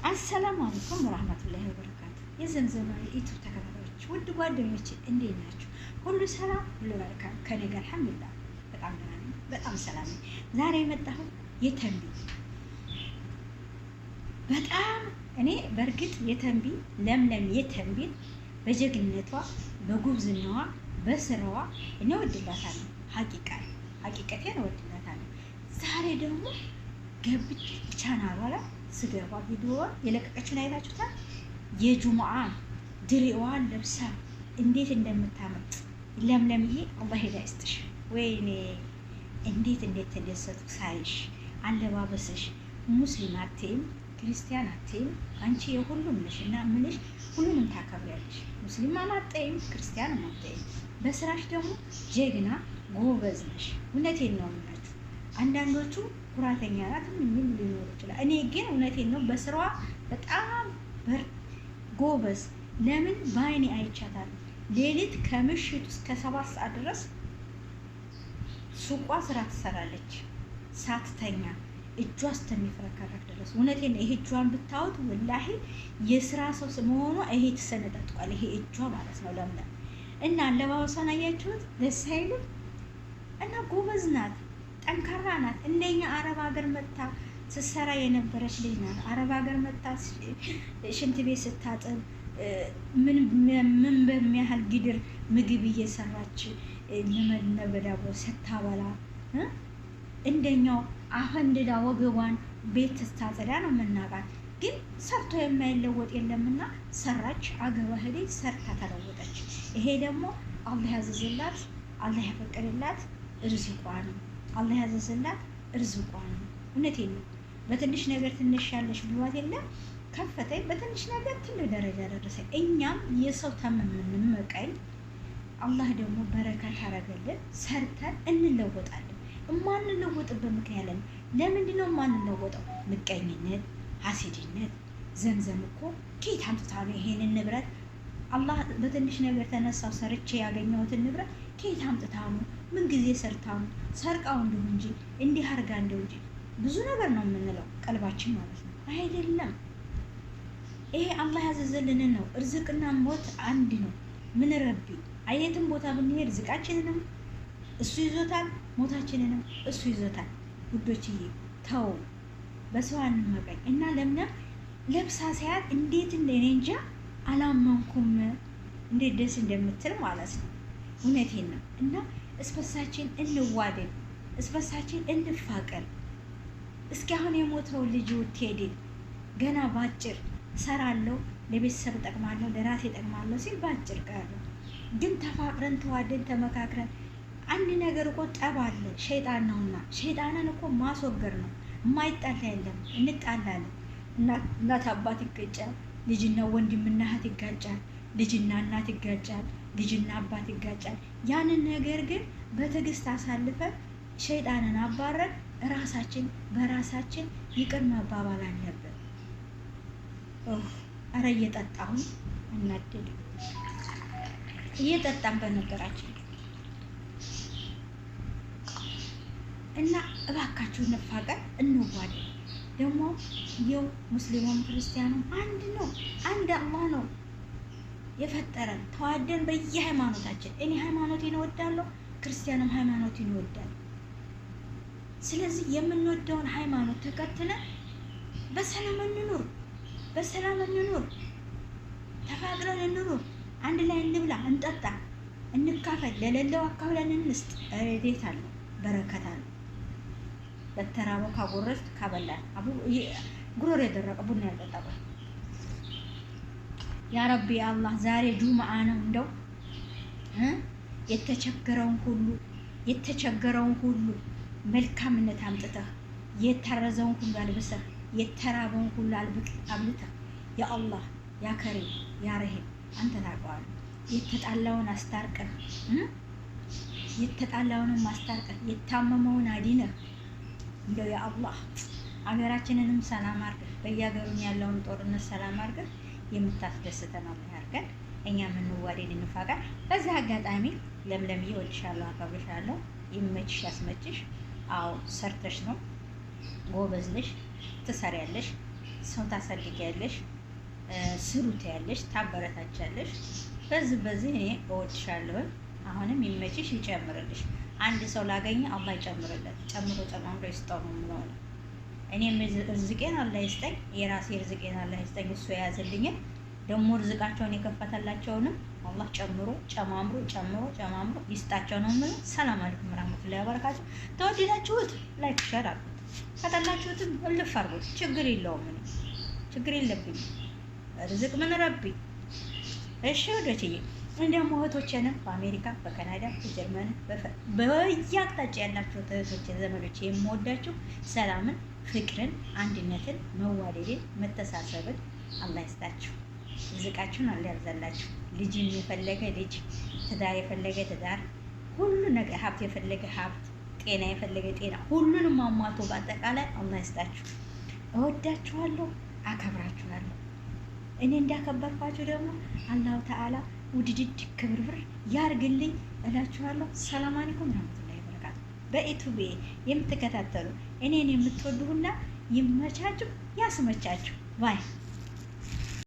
አሰላሙ አለይኩም ወራህመቱላሂ ወበረካቱ። የዘምዘም ዩቲዩብ ተከታታዮች ውድ ጓደኞቼ እንዴት ናችሁ? ሁሉ ሰላም፣ ሁሉ መልካም ከኔ ጋር አልሐምዱሊላህ በጣም ደህና ነኝ፣ በጣም ሰላም ነኝ። ዛሬ የመጣሁት የተንቢ በጣም እኔ በእርግጥ የተንቢ ለምለም የተንቢን በጀግነቷ በጉብዝናዋ በስራዋ እኔ ወድላታለሁ። ሀቂቀቴን እወድላታለሁ። ዛሬ ደግሞ ገብቼ ቻናሏ ላይ ስገባ ቪዲዮ የለቀቀችውን አይታችሁታል። የጁሙአን ድሬዋን ለብሳ እንዴት እንደምታመጥ ለምለምዬ አላህ ሄዳ ይስጥሽ። ወይኔ እንዴት ተደሰቱ ሳይሽ። አለባበስሽ ሙስሊም አትይም ክርስቲያን አትይም፣ አንቺ የሁሉም ነሽ እና ምንሽ ሁሉንም ታከብሪያለሽ። ሙስሊም አትይም ክርስቲያን አትይም፣ በስራሽ ደግሞ ጀግና ጎበዝ ነሽ። እውነቴን ነው የምላችሁ። አንዳንዶቹ ኩራተኛ ናት ምን ሊኖር ይችላል። እኔ ግን እውነቴን ነው በስራዋ በጣም ጎበዝ። ለምን በአይኔ አይቻታለሁ። ሌሊት ከምሽቱ እስከ 7 ሰዓት ድረስ ሱቋ ስራ ትሰራለች ሳትተኛ እጇ እስከሚፈረከረክ ድረስ። እውነቴን ነው። ይሄ እጇን ብታዩት ወላሂ የስራ ሰው መሆኗ ይሄ ተሰነጣጥቋል። ይሄ እጇ ማለት ነው ለምለም እና አለባበሷን አያችሁት? ደስ አይልም? እና ጎበዝ ናት፣ ጠንካራ ናት። እንደኛ አረብ ሀገር መጥታ ስትሰራ የነበረች ልጅ ናት። አረብ ሀገር መጥታ ሽንት ቤት ስታጥብ ምን በሚያህል ግድር ምግብ እየሰራች በዳቦ ስታበላ እንደኛው አፈንድዳ ወገቧን ቤት ስታጸዳ ነው የምናውቃት። ግን ሰርቶ የማይለወጥ የለምና ሰራች፣ አገሯ ሄደች፣ ሰርታ ተለወጠች። ይሄ ደግሞ አላህ ያዘዘላት አላህ ያፈቀደላት ርዝቋ ነው። አላህ ያዘዘላት ርዝቋ ነው። እውነቴን ነው። በትንሽ ነገር ትንሽ ያለሽ ብሏት የለም ከፈተኝ፣ በትንሽ ነገር ትልቅ ደረጃ ደረሰ። እኛም የሰው ተመምን መቀኝ አላህ ደግሞ በረከት አረገልን፣ ሰርተን እንለወጣለን። እማንለወጥበት ምክንያት አለን። ለምንድን ነው የማንለወጠው? ምቀኝነት፣ ሐሲድነት። ዘምዘም እኮ ኬት አምጥታ ነው ይሄንን ንብረት? አላህ በትንሽ ነገር ተነሳው ሰርቼ ያገኘሁትን ንብረት ኬት አምጥታ ነው? ምን ጊዜ ሰርታ ነው? ሰርቃው እንደው እንጂ እንዲህ አርጋ እንደው እንጂ ብዙ ነገር ነው የምንለው ቀልባችን ማለት ነው። አይደለም፣ ይሄ አላህ ያዘዘልንን ነው። እርዝቅና ሞት አንድ ነው። ምን ረቢ አየትም ቦታ ብንሄድ ርዝቃችንንም እሱ ይዞታል፣ ሞታችንንም እሱ ይዞታል። ውዶችዬ ተው፣ በሰው አንመቀኝ። እና ለምለም ለብሳ ሳያት እንዴት እንደኔ እንጃ አላመንኩም፣ እንዴት ደስ እንደምትል ማለት ነው። እውነቴን ነው። እና እስበሳችን እንዋደድ፣ እስበሳችን እንፋቀር። እስኪ አሁን የሞተው ልጅ ውትሄድ ገና ባጭር ሰራለሁ፣ ለቤተሰብ እጠቅማለሁ፣ ለራሴ እጠቅማለሁ ሲል ባጭር ቀረ። ግን ተፋቅረን ተዋደን ተመካክረን አንድ ነገር እኮ ጠብ አለ፣ ሸይጣን ነውና ሸይጣንን እኮ ማስወገድ ነው። የማይጣላ የለም፣ እንጣላለን። እናት አባት ይጋጫል፣ ልጅና ወንድምና እህት ይጋጫል፣ ልጅና እናት ይጋጫል፣ ልጅና አባት ይጋጫል። ያንን ነገር ግን በትዕግስት አሳልፈን ሸይጣንን አባረን ራሳችን በራሳችን ይቅር መባባል አለብን። አረ እየጠጣሁን እናደድ እየጠጣን በነገራችን እና እባካችሁ እንፋቀር፣ እንዋደድ። ደግሞ የው ሙስሊሙም ክርስቲያኑም አንድ ነው፣ አንድ አላህ ነው የፈጠረን። ተዋደን በየሃይማኖታችን፣ እኔ ሃይማኖቴን እወዳለሁ፣ ክርስቲያንም ሃይማኖቴን ይወዳል። ስለዚህ የምንወደውን ሃይማኖት ተከትለን በሰላም እንኑር፣ በሰላም እንኑር፣ ተፋቅረን እንኑር። አንድ ላይ እንብላ፣ እንጠጣ፣ እንካፈል፣ ለሌለው አካፍለን እንስጥ። ረዴት አለው፣ በረከት አለው። በተራበው ካጎረስ ካበላል ጉሮሮ የደረቀ ቡና ያልጠጣ ያ ረቢ አላህ ዛሬ ጁምአ ነው። እንደው የተቸገረውን ሁሉ መልካምነት አምጥተህ የታረዘውን ሁሉ አልብሰህ የተራበውን ሁሉ አብልተህ ያ አላህ ያ ከሪም ያ ረሂም አንተ ታውቀዋለህ። የተጣላውን አስታርቀህ የተጣላውንም ማስታርቀህ የታመመውን አዲነህ እንደው ያ አላህ ሀገራችንንም ሰላም አድርገህ በየሀገሩን ያለውን ጦርነት ሰላም አድርገህ የምታስደስተን አላህ ያድርገን። እኛ የምንዋደድ እንፋቀር። በዚህ አጋጣሚ ለምለምዬ እወድሻለሁ፣ አከብርሻለሁ። ይመችሽ፣ ያስመችሽ። አዎ ሰርተሽ ነው፣ ጎበዝ ነሽ፣ ትሰሪያለሽ። ሰው ታሳድጊያለሽ፣ ስሩ ትያለሽ፣ ታበረታቻለሽ። በዚህ እኔ እወድሻለሁ። አሁንም ይመችሽ፣ ይጨምርልሽ። አንድ ሰው ላገኘ አላህ ይጨምርለት፣ ጨምሮ ጨማምሮ ይስጠው ነው የምለው። እኔም ርዝቄን አላህ ይስጠኝ፣ የራሴ ርዝቄን አላህ ይስጠኝ። እሱ የያዘልኝን ደግሞ ርዝቃቸውን የከፈተላቸውንም አላህ ጨምሮ ጨማምሮ ይስጣቸው ነው የምለው። ሰላም አለይኩም ወራህመቱላሂ ወበረካቱ። ተወደዳችሁት ላይክ ሸር አድርጉት፣ ከጠላችሁትም እልፍ አድርጉት። ችግር የለውም፣ እኔ ችግር የለብኝም። ርዝቅ ምን ረቢ። እሺ ወደችዬ እንደሞ እህቶቼንም በአሜሪካ፣ በካናዳ፣ በጀርመን በየአቅጣጫ ያላችሁ እህቶቼ ዘመዶቼ የምወዳችሁ ሰላምን፣ ፍቅርን፣ አንድነትን፣ መዋደድን፣ መተሳሰብን አላህ ይስጣችሁ። ርዝቃችሁን አላህ ያብዛላችሁ። ልጅን የፈለገ ልጅ፣ ትዳር የፈለገ ትዳር፣ ሁሉ ነገር ሀብት የፈለገ ሀብት፣ ጤና የፈለገ ጤና፣ ሁሉንም አሟቶ በአጠቃላይ አላህ ይስጣችሁ። እወዳችኋለሁ፣ አከብራችኋለሁ። እኔ እንዳከበርኳችሁ ደግሞ አላሁ ተዓላ ውድድድ ክብርብር ያርግልኝ እላችኋለሁ። ሰላም አለይኩም ወራህመቱላሂ ወበረካቱ። በኢቱቤ የምትከታተሉ እኔን የምትወዱ ሁላ ይመቻችሁ፣ ያስመቻችሁ ባይ